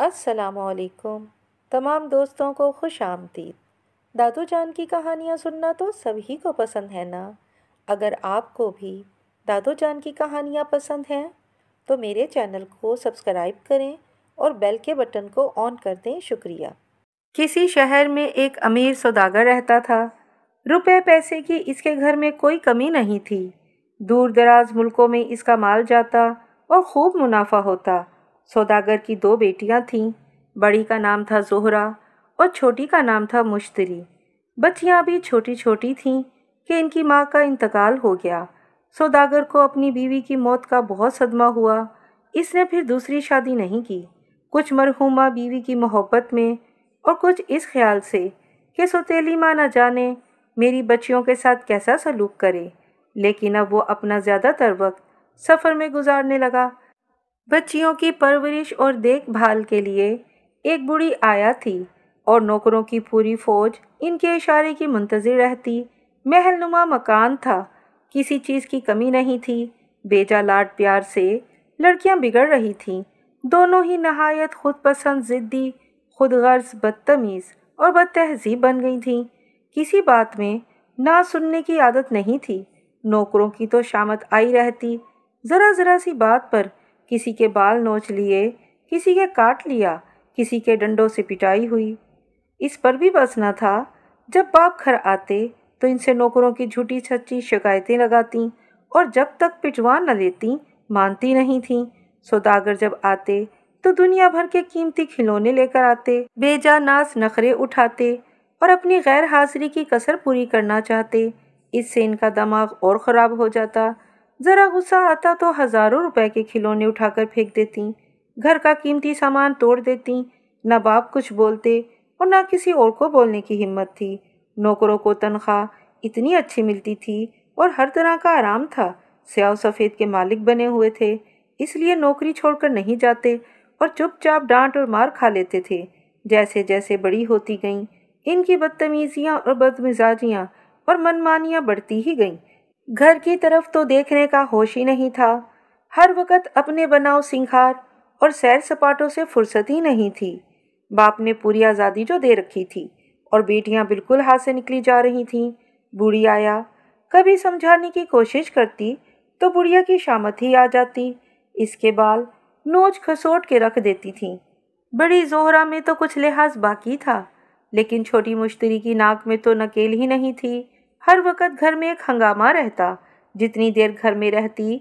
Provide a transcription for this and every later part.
السلام علیکم تمام دوستوں کو خوش آمدید۔ دادو جان کی کہانیاں سننا تو سبھی کو پسند ہے نا۔ اگر آپ کو بھی دادو جان کی کہانیاں پسند ہیں تو میرے چینل کو سبسکرائب کریں اور بیل کے بٹن کو آن کر دیں۔ شکریہ۔ کسی شہر میں ایک امیر سوداگر رہتا تھا۔ روپے پیسے کی اس کے گھر میں کوئی کمی نہیں تھی۔ دور دراز ملکوں میں اس کا مال جاتا اور خوب منافع ہوتا۔ سوداگر کی 2 بیٹیاں تھیں۔ بڑی کا نام تھا زہرہ اور چھوٹی کا نام تھا مشتری۔ بچیاں بھی چھوٹی چھوٹی تھیں کہ ان کی ماں کا انتقال ہو گیا۔ سوداگر کو اپنی بیوی کی موت کا بہت صدمہ ہوا۔ اس نے پھر دوسری شادی نہیں کی، کچھ مرحومہ بیوی کی محبت میں اور کچھ اس خیال سے کہ سوتیلی ماں نہ جانے میری بچیوں کے ساتھ کیسا سلوک کرے۔ لیکن اب وہ اپنا زیادہ تر وقت سفر میں گزارنے لگا۔ بچیوں کی پرورش اور دیکھ بھال کے لیے ایک بوڑھی آیا تھی اور نوکروں کی پوری فوج ان کے اشارے کی منتظر رہتی۔ محل نما مکان تھا، کسی چیز کی کمی نہیں تھی۔ بیجا لاڈ پیار سے لڑکیاں بگڑ رہی تھیں۔ دونوں ہی نہایت خود پسند، ضدی، خود غرض، بدتمیز اور بد تہذیب بن گئی تھیں۔ کسی بات میں نہ سننے کی عادت نہیں تھی۔ نوکروں کی تو شامت آئی رہتی، ذرا ذرا سی بات پر کسی کے بال نوچ لیے، کسی کے کاٹ لیا، کسی کے ڈنڈوں سے پٹائی ہوئی۔ اس پر بھی بس نہ تھا، جب باپ گھر آتے تو ان سے نوکروں کی جھوٹی سچی شکایتیں لگاتیں اور جب تک پٹوا نہ لیتی مانتی نہیں تھیں۔ سوداگر جب آتے تو دنیا بھر کے قیمتی کھلونے لے کر آتے، بے جا ناز نخرے اٹھاتے اور اپنی غیر حاضری کی کسر پوری کرنا چاہتے۔ اس سے ان کا دماغ اور خراب ہو جاتا۔ ذرا غصہ آتا تو ہزاروں روپے کے کھلونے اٹھا کر پھینک دیتی، گھر کا قیمتی سامان توڑ دیتی۔ نہ باپ کچھ بولتے اور نہ کسی اور کو بولنے کی ہمت تھی۔ نوکروں کو تنخواہ اتنی اچھی ملتی تھی اور ہر طرح کا آرام تھا، سیاہ و سفید کے مالک بنے ہوئے تھے، اس لیے نوکری چھوڑ کر نہیں جاتے اور چپ چاپ ڈانٹ اور مار کھا لیتے تھے۔ جیسے جیسے بڑی ہوتی گئیں ان کی بدتمیزیاں اور بدمزاجیاں اور منمانیاں بڑھتی ہی گئیں۔ گھر کی طرف تو دیکھنے کا ہوش ہی نہیں تھا۔ ہر وقت اپنے بناؤ سنگھار اور سیر سپاٹوں سے فرصت ہی نہیں تھی۔ باپ نے پوری آزادی جو دے رکھی تھی اور بیٹیاں بالکل ہاتھ سے نکلی جا رہی تھیں۔ بوڑھی آیا کبھی سمجھانے کی کوشش کرتی تو بڑھیا کی شامت ہی آ جاتی، اس کے بال نوچ کھسوٹ کے رکھ دیتی تھیں۔ بڑی زہرہ میں تو کچھ لحاظ باقی تھا، لیکن چھوٹی مشتری کی ناک میں تو نکیل ہی نہیں تھی۔ ہر وقت گھر میں ایک ہنگامہ رہتا، جتنی دیر گھر میں رہتی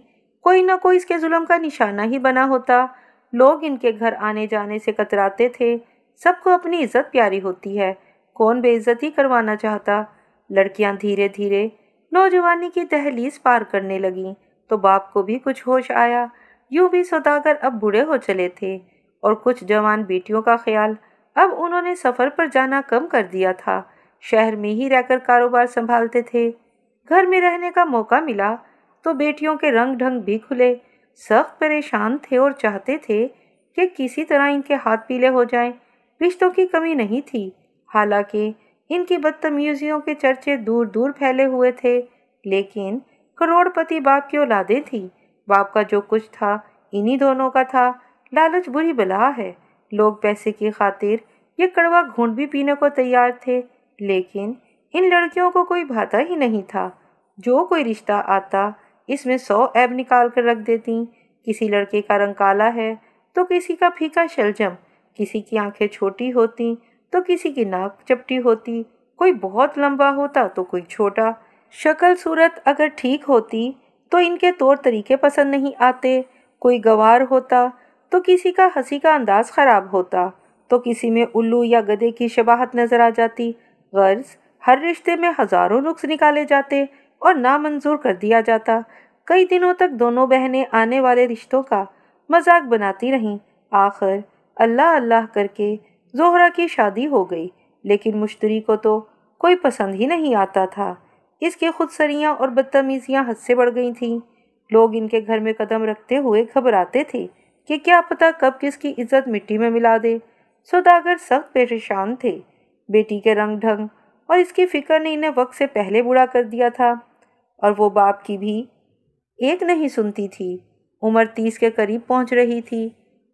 کوئی نہ کوئی اس کے ظلم کا نشانہ ہی بنا ہوتا۔ لوگ ان کے گھر آنے جانے سے کتراتے تھے۔ سب کو اپنی عزت پیاری ہوتی ہے، کون بے عزتی کروانا چاہتا۔ لڑکیاں دھیرے دھیرے نوجوانی کی دہلیز پار کرنے لگیں تو باپ کو بھی کچھ ہوش آیا۔ یوں بھی سوداگر اب بوڑھے ہو چلے تھے اور کچھ جوان بیٹیوں کا خیال اب انہوں نے سفر پر جانا کم کر دیا تھا، شہر میں ہی رہ کر کاروبار سنبھالتے تھے۔ گھر میں رہنے کا موقع ملا تو بیٹیوں کے رنگ ڈھنگ بھی کھلے۔ سخت پریشان تھے اور چاہتے تھے کہ کسی طرح ان کے ہاتھ پیلے ہو جائیں۔ رشتوں کی کمی نہیں تھی، حالانکہ ان کی بدتمیزیوں کے چرچے دور دور پھیلے ہوئے تھے، لیکن کروڑ پتی باپ کی اولادیں تھیں۔ باپ کا جو کچھ تھا انہی دونوں کا تھا۔ لالچ بری بلا ہے، لوگ پیسے کی خاطر یہ کڑوا گھونٹ بھی پینے کو تیار تھے، لیکن ان لڑکیوں کو کوئی بھاتا ہی نہیں تھا۔ جو کوئی رشتہ آتا اس میں 100 عیب نکال کر رکھ دیتی۔ کسی لڑکے کا رنگ کالا ہے تو کسی کا پھیکا شلجم، کسی کی آنکھیں چھوٹی ہوتی تو کسی کی ناک چپٹی ہوتی، کوئی بہت لمبا ہوتا تو کوئی چھوٹا۔ شکل صورت اگر ٹھیک ہوتی تو ان کے طور طریقے پسند نہیں آتے۔ کوئی گنوار ہوتا تو کسی کا ہنسی کا انداز خراب ہوتا تو کسی میں الو یا گدھے کی شباہت نظر آ جاتی۔ غرض ہر رشتے میں ہزاروں نقص نکالے جاتے اور نامنظور کر دیا جاتا۔ کئی دنوں تک دونوں بہنیں آنے والے رشتوں کا مذاق بناتی رہیں۔ آخر اللہ اللہ کر کے زہرہ کی شادی ہو گئی، لیکن مشتری کو تو کوئی پسند ہی نہیں آتا تھا۔ اس کی خودسریاں اور بدتمیزیاں حد سے بڑھ گئی تھیں۔ لوگ ان کے گھر میں قدم رکھتے ہوئے گھبراتے تھے کہ کیا پتہ کب کس کی عزت مٹی میں ملا دے۔ سوداگر سخت پریشان تھے۔ بیٹی کے رنگ ڈھنگ اور اس کی فکر نے انہیں وقت سے پہلے بوڑھا کر دیا تھا، اور وہ باپ کی بھی ایک نہیں سنتی تھی۔ عمر 30 کے قریب پہنچ رہی تھی۔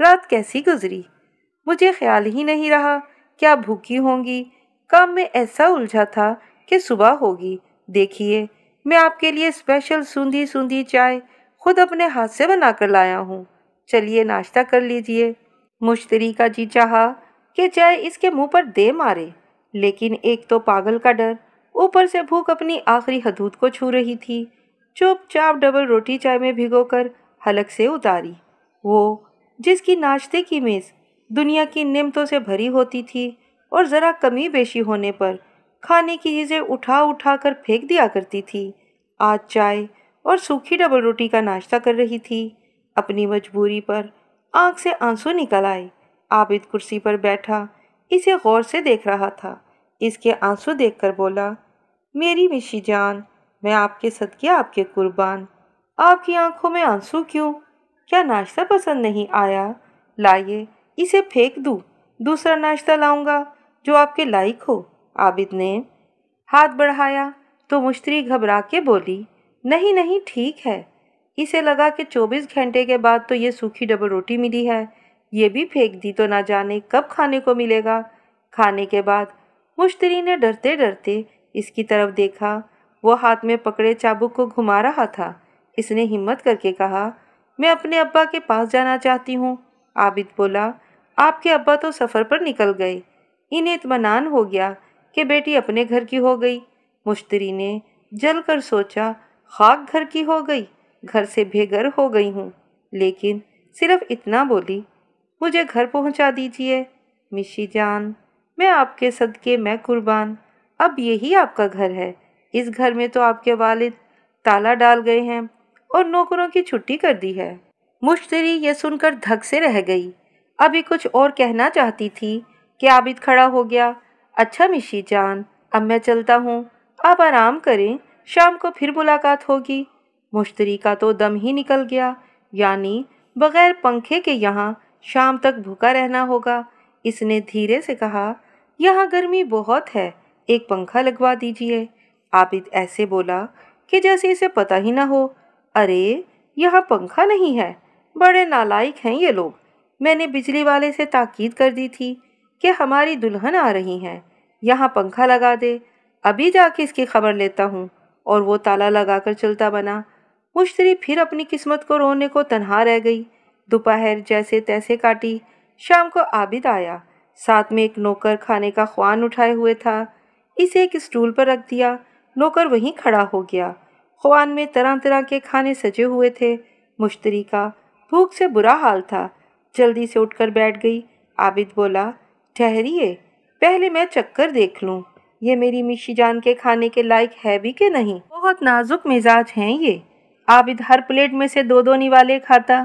رات کیسی گزری؟ مجھے خیال ہی نہیں رہا کہ آپ بھوکی ہوں گی۔ کام میں ایسا الجھا تھا کہ صبح ہوگی۔ دیکھیے، میں آپ کے لیے اسپیشل سوندھی سوندھی چائے خود اپنے ہاتھ سے بنا کر لایا ہوں۔ چلیے ناشتہ کر لیجئے۔ مشتری کا جی چاہا کہ چائے اس کے منہ پر دے مارے، لیکن ایک تو پاگل کا ڈر، اوپر سے بھوک اپنی آخری حدود کو چھو رہی تھی۔ چپ چاپ ڈبل روٹی چائے میں بھگو کر حلق سے اتاری۔ وہ جس کی ناشتے کی میز دنیا کی نعمتوں سے بھری ہوتی تھی اور ذرا کمی بیشی ہونے پر کھانے کی چیزیں اٹھا اٹھا کر پھینک دیا کرتی تھی، آج چائے اور سوکھی ڈبل روٹی کا ناشتہ کر رہی تھی۔ اپنی مجبوری پر آنکھ سے آنسو نکل آئے۔ عابد کرسی پر بیٹھا اسے غور سے دیکھ رہا تھا۔ اس کے آنسو دیکھ کر بولا، میری مشی جان، میں آپ کے صدقے آپ کے قربان۔ آپ کی آنکھوں میں آنسو کیوں؟ کیا ناشتہ پسند نہیں آیا؟ لائیے اسے پھینک دوں، دوسرا ناشتہ لاؤں گا جو آپ کے لائق ہو۔ عابد نے ہاتھ بڑھایا تو مشتری گھبرا کے بولی، نہیں نہیں ٹھیک ہے۔ اسے لگا کہ 24 گھنٹے کے بعد تو یہ سوکھی ڈبل روٹی ملی ہے، یہ بھی پھینک دی تو نہ جانے کب کھانے کو ملے گا۔ کھانے کے بعد مشتری نے ڈرتے ڈرتے اس کی طرف دیکھا۔ وہ ہاتھ میں پکڑے چابک کو گھما رہا تھا۔ اس نے ہمت کر کے کہا، میں اپنے ابا کے پاس جانا چاہتی ہوں۔ عابد بولا، آپ کے ابا تو سفر پر نکل گئے۔ انہیں اطمینان ہو گیا کہ بیٹی اپنے گھر کی ہو گئی۔ مشتری نے جل کر سوچا، خاک گھر کی ہو گئی، گھر سے بے گھر ہو گئی ہوں، لیکن صرف اتنا بولی، مجھے گھر پہنچا دیجئے۔ مشی جان، میں آپ کے صدقے میں قربان۔ اب یہی آپ کا گھر ہے۔ اس گھر میں تو آپ کے والد تالا ڈال گئے ہیں اور نوکروں کی چھٹی کر دی ہے۔ مشتری یہ سن کر دھک سے رہ گئی۔ ابھی کچھ اور کہنا چاہتی تھی کہ عابد کھڑا ہو گیا۔ اچھا مشی جان، اب میں چلتا ہوں، آپ آرام کریں، شام کو پھر ملاقات ہوگی۔ مشتری کا تو دم ہی نکل گیا، یعنی بغیر پنکھے کے یہاں شام تک بھوکا رہنا ہوگا۔ اس نے دھیرے سے کہا، یہاں گرمی بہت ہے، ایک پنکھا لگوا دیجئے۔ عابد ایسے بولا کہ جیسے اسے پتہ ہی نہ ہو۔ ارے یہاں پنکھا نہیں ہے، بڑے نالائق ہیں یہ لوگ۔ میں نے بجلی والے سے تاکید کر دی تھی کہ ہماری دلہن آ رہی ہیں، یہاں پنکھا لگا دے۔ ابھی جا کے اس کی خبر لیتا ہوں۔ اور وہ تالا لگا کر چلتا بنا۔ مشتری پھر اپنی قسمت کو رونے کو تنہا رہ گئی۔ دوپہر جیسے تیسے کاٹی۔ شام کو عابد آیا، ساتھ میں ایک نوکر کھانے کا خوان اٹھائے ہوئے تھا۔ اسے ایک اسٹول پر رکھ دیا۔ نوکر وہیں کھڑا ہو گیا۔ خوان میں طرح طرح کے کھانے سجے ہوئے تھے۔ مشتری کا بھوک سے برا حال تھا، جلدی سے اٹھ کر بیٹھ گئی۔ عابد بولا، ٹھہریے، پہلے میں چکر دیکھ لوں، یہ میری مشی جان کے کھانے کے لائق ہے بھی کہ نہیں۔ بہت نازک مزاج ہیں یہ۔ عابد ہر پلیٹ میں سے 2 نوالے کھاتا،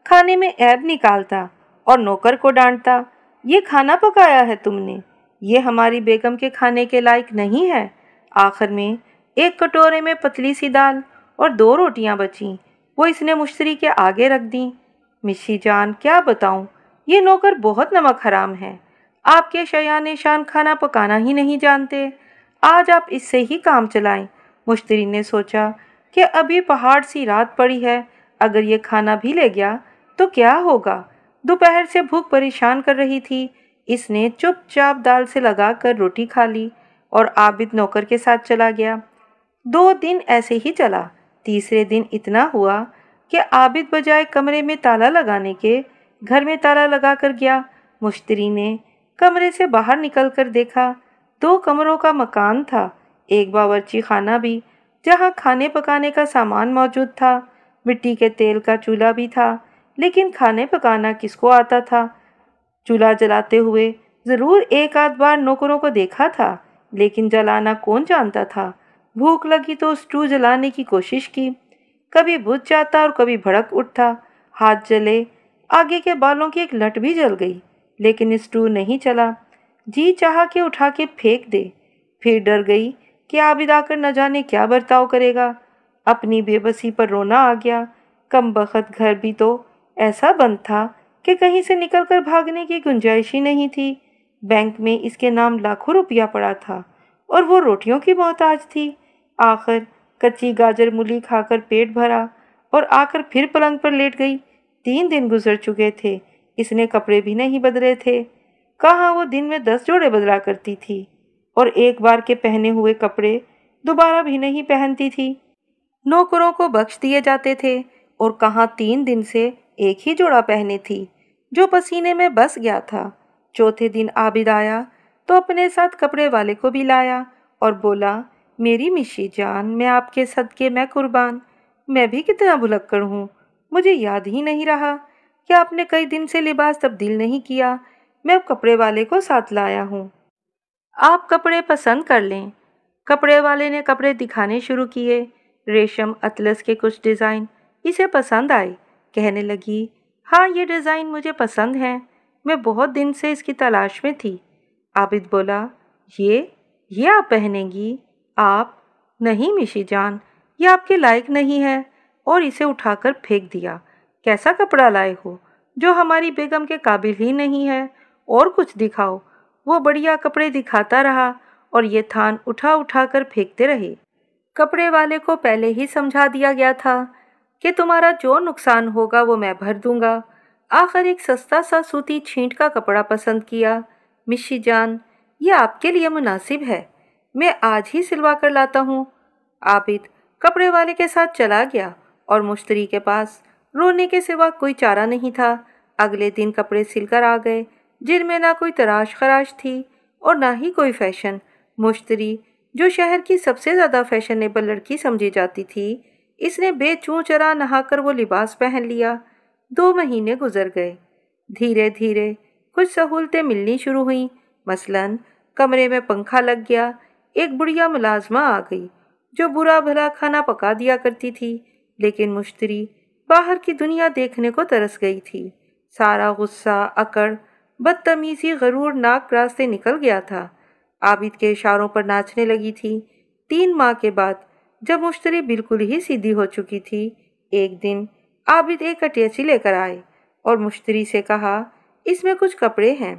کھانے میں عیب نکالتا اور نوکر کو ڈانٹتا، یہ کھانا پکایا ہے تم نے، یہ ہماری بیگم کے کھانے کے لائق نہیں ہے۔ آخر میں ایک کٹورے میں پتلی سی دال اور 2 روٹیاں بچیں، وہ اس نے مشتری کے آگے رکھ دیں۔ مشی جان، کیا بتاؤں، یہ نوکر بہت نمک حرام ہے، آپ کے شایان شان کھانا پکانا ہی نہیں جانتے، آج آپ اس سے ہی کام چلائیں۔ مشتری نے سوچا کہ ابھی پہاڑ سی رات پڑی ہے، اگر یہ کھانا بھی لے گیا تو کیا ہوگا۔ دوپہر سے بھوک پریشان کر رہی تھی۔ اس نے چپ چاپ دال سے لگا کر روٹی کھا لی اور عابد نوکر کے ساتھ چلا گیا۔ 2 دن ایسے ہی چلا۔ تیسرے دن اتنا ہوا کہ عابد بجائے کمرے میں تالا لگانے کے گھر میں تالا لگا کر گیا۔ مشتری نے کمرے سے باہر نکل کر دیکھا، 2 کمروں کا مکان تھا، ایک باورچی خانہ بھی جہاں کھانے پکانے کا سامان موجود تھا، مٹی کے تیل کا چولہا بھی تھا، لیکن کھانے پکانا کس کو آتا تھا؟ چولہا جلاتے ہوئے ضرور ایک آدھ بار نوکروں کو دیکھا تھا، لیکن جلانا کون جانتا تھا؟ بھوک لگی تو اسٹو جلانے کی کوشش کی، کبھی بجھ جاتا اور کبھی بھڑک اٹھتا، ہاتھ جلے، آگے کے بالوں کی ایک لٹ بھی جل گئی، لیکن اسٹو نہیں چلا۔ جی چاہا کہ اٹھا کے پھینک دے، پھر ڈر گئی کہ عابد آ کر نہ جانے کیا برتاؤ کرے گا۔ اپنی بے بسی پر رونا آ گیا۔ کم بخت گھر بھی تو ایسا بند تھا کہ کہیں سے نکل کر بھاگنے کی گنجائش ہی نہیں تھی۔ بینک میں اس کے نام لاکھوں روپیہ پڑا تھا اور وہ روٹیوں کی محتاج تھی۔ آخر کچی گاجر مولی کھا کر پیٹ بھرا اور آ کر پھر پلنگ پر لیٹ گئی۔ 3 دن گزر چکے تھے۔ اس نے کپڑے بھی نہیں بدلے تھے، کہاں وہ دن میں 10 جوڑے بدلا کرتی تھی اور ایک بار کے پہنے ہوئے کپڑے دوبارہ بھی نہیں پہنتی تھی۔ نوکروں کو بخش دیے جاتے تھے اور کہاں 3 دن سے ایک ہی جوڑا پہنے تھی جو پسینے میں بس گیا تھا۔ چوتھے دن عابد آیا تو اپنے ساتھ کپڑے والے کو بھی لایا اور بولا، میری مشی جان، میں آپ کے صدقے میں قربان، میں بھی کتنا بھلکڑ ہوں، مجھے یاد ہی نہیں رہا کہ آپ نے کئی دن سے لباس تبدیل نہیں کیا، میں اب کپڑے والے کو ساتھ لایا ہوں، آپ کپڑے پسند کر لیں۔ کپڑے والے نے کپڑے دکھانے شروع کیے، ریشم اطلس کے کچھ ڈیزائن اسے پسند آئے، کہنے لگی، ہاں یہ ڈیزائن مجھے پسند ہیں، میں بہت دن سے اس کی تلاش میں تھی۔ عابد بولا، یہ آپ پہنیں گی؟ آپ نہیں مشی جان، یہ آپ کے لائق نہیں ہے، اور اسے اٹھا کر پھینک دیا۔ کیسا کپڑا لائے ہو جو ہماری بیگم کے قابل ہی نہیں ہے، اور کچھ دکھاؤ۔ وہ بڑھیا کپڑے دکھاتا رہا اور یہ تھان اٹھا اٹھا کر پھینکتے رہے۔ کپڑے والے کو پہلے ہی سمجھا دیا گیا تھا کہ تمہارا جو نقصان ہوگا وہ میں بھر دوں گا۔ آخر ایک سستا سا سوتی چھینٹ کا کپڑا پسند کیا۔ مشی جان، یہ آپ کے لیے مناسب ہے، میں آج ہی سلوا کر لاتا ہوں۔ عابد کپڑے والے کے ساتھ چلا گیا اور مشتری کے پاس رونے کے سوا کوئی چارہ نہیں تھا۔ اگلے دن کپڑے سل کر آ گئے جن میں نہ کوئی تراش خراش تھی اور نہ ہی کوئی فیشن۔ مشتری، جو شہر کی سب سے زیادہ فیشنیبل لڑکی سمجھی جاتی تھی، اس نے بے چوں چرا نہا کر وہ لباس پہن لیا۔ 2 مہینے گزر گئے۔ دھیرے دھیرے کچھ سہولتیں ملنی شروع ہوئیں، مثلاً کمرے میں پنکھا لگ گیا، ایک بڑھیا ملازمہ آ گئی جو برا بھلا کھانا پکا دیا کرتی تھی، لیکن مشتری باہر کی دنیا دیکھنے کو ترس گئی تھی۔ سارا غصہ، اکڑ، بدتمیزی غرور ناک راستے نکل گیا تھا۔ عابد کے اشاروں پر ناچنے لگی تھی۔ 3 ماہ کے بعد جب مشتری بالکل ہی سیدھی ہو چکی تھی، ایک دن عابد ایک اٹیچی لے کر آئے اور مشتری سے کہا، اس میں کچھ کپڑے ہیں،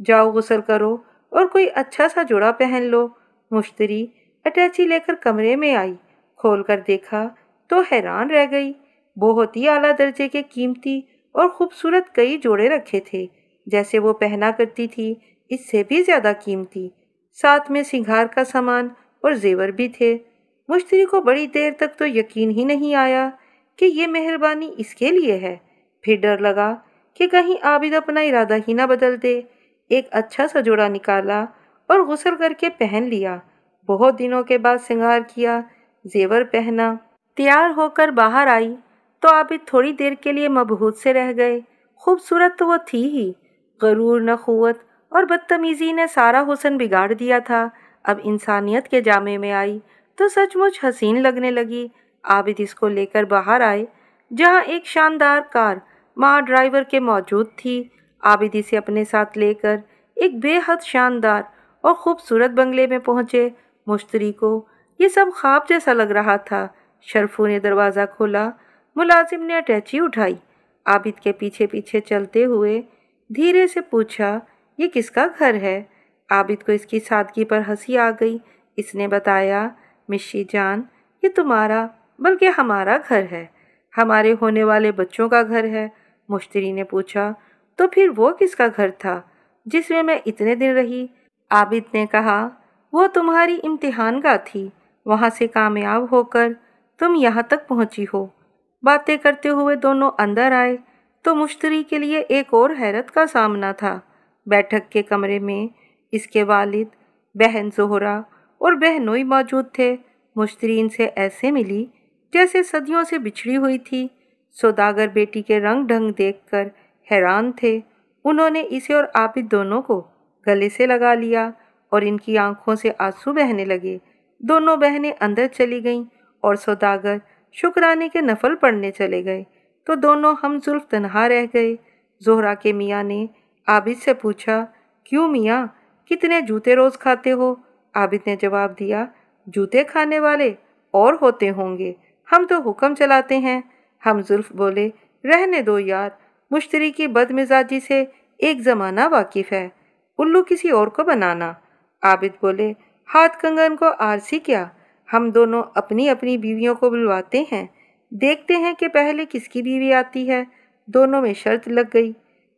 جاؤ غسل کرو اور کوئی اچھا سا جوڑا پہن لو۔ مشتری اٹیچی لے کر کمرے میں آئی، کھول کر دیکھا تو حیران رہ گئی۔ بہت ہی اعلیٰ درجے کے قیمتی اور خوبصورت کئی جوڑے رکھے تھے، جیسے وہ پہنا کرتی تھی، اس سے بھی زیادہ قیمتی، ساتھ میں سنگھار کا سامان اور زیور بھی تھے۔ مشتری کو بڑی دیر تک تو یقین ہی نہیں آیا کہ یہ مہربانی اس کے لیے ہے، پھر ڈر لگا کہ کہیں عابد اپنا ارادہ ہی نہ بدل دے۔ ایک اچھا سا جوڑا نکالا اور غسل کر کے پہن لیا۔ بہت دنوں کے بعد سنگھار کیا، زیور پہنا، تیار ہو کر باہر آئی تو عابد تھوڑی دیر کے لیے مبہوت سے رہ گئے۔ خوبصورت تو وہ تھی ہی، غرور، نخوت اور بدتمیزی نے سارا حسن بگاڑ دیا تھا۔ اب انسانیت کے جامے میں آئی تو سچ مچ حسین لگنے لگی۔ عابد اس کو لے کر باہر آئے جہاں ایک شاندار کار ماں ڈرائیور کے موجود تھی۔ عابد اسے اپنے ساتھ لے کر ایک بے حد شاندار اور خوبصورت بنگلے میں پہنچے۔ مشتری کو یہ سب خواب جیسا لگ رہا تھا۔ شرفو نے دروازہ کھولا، ملازم نے اٹیچی اٹھائی، عابد کے پیچھے پیچھے چلتے ہوئے دھیرے سے پوچھا، یہ کس کا گھر ہے؟ عابد کو اس کی سادگی پر ہنسی آ گئی۔ اس نے بتایا، مشی جان، یہ تمہارا بلکہ ہمارا گھر ہے، ہمارے ہونے والے بچوں کا گھر ہے۔ مشتری نے پوچھا، تو پھر وہ کس کا گھر تھا جس میں اتنے دن رہی؟ عابد نے کہا، وہ تمہاری امتحان گاہ تھی، وہاں سے کامیاب ہو کر تم یہاں تک پہنچی ہو۔ باتیں کرتے ہوئے دونوں اندر آئے تو مشتری کے لیے ایک اور حیرت کا سامنا تھا۔ بیٹھک کے کمرے میں اس کے والد، بہن زہرا اور بہنوئی موجود تھے۔ مشتری ان سے ایسے ملی جیسے صدیوں سے بچھڑی ہوئی تھی۔ سوداگر بیٹی کے رنگ ڈھنگ دیکھ کر حیران تھے۔ انہوں نے اسے اور عابد دونوں کو گلے سے لگا لیا اور ان کی آنکھوں سے آنسو بہنے لگے۔ دونوں بہنیں اندر چلی گئیں اور سوداگر شکرانے کے نفل پڑھنے چلے گئے تو دونوں ہم زلف تنہا رہ گئے۔ زہرا کے میاں نے عابد سے پوچھا، کیوں میاں، کتنے جوتے روز کھاتے ہو؟ عابد نے جواب دیا، جوتے کھانے والے اور ہوتے ہوں گے، ہم تو حکم چلاتے ہیں۔ ہم زلف بولے، رہنے دو یار، مشتری کی بد مزاجی سے ایک زمانہ واقف ہے، الو کسی اور کو بنانا۔ عابد بولے، ہاتھ کنگن کو آرسی کیا، ہم دونوں اپنی اپنی بیویوں کو بلواتے ہیں، دیکھتے ہیں کہ پہلے کس کی بیوی آتی ہے۔ دونوں میں شرط لگ گئی۔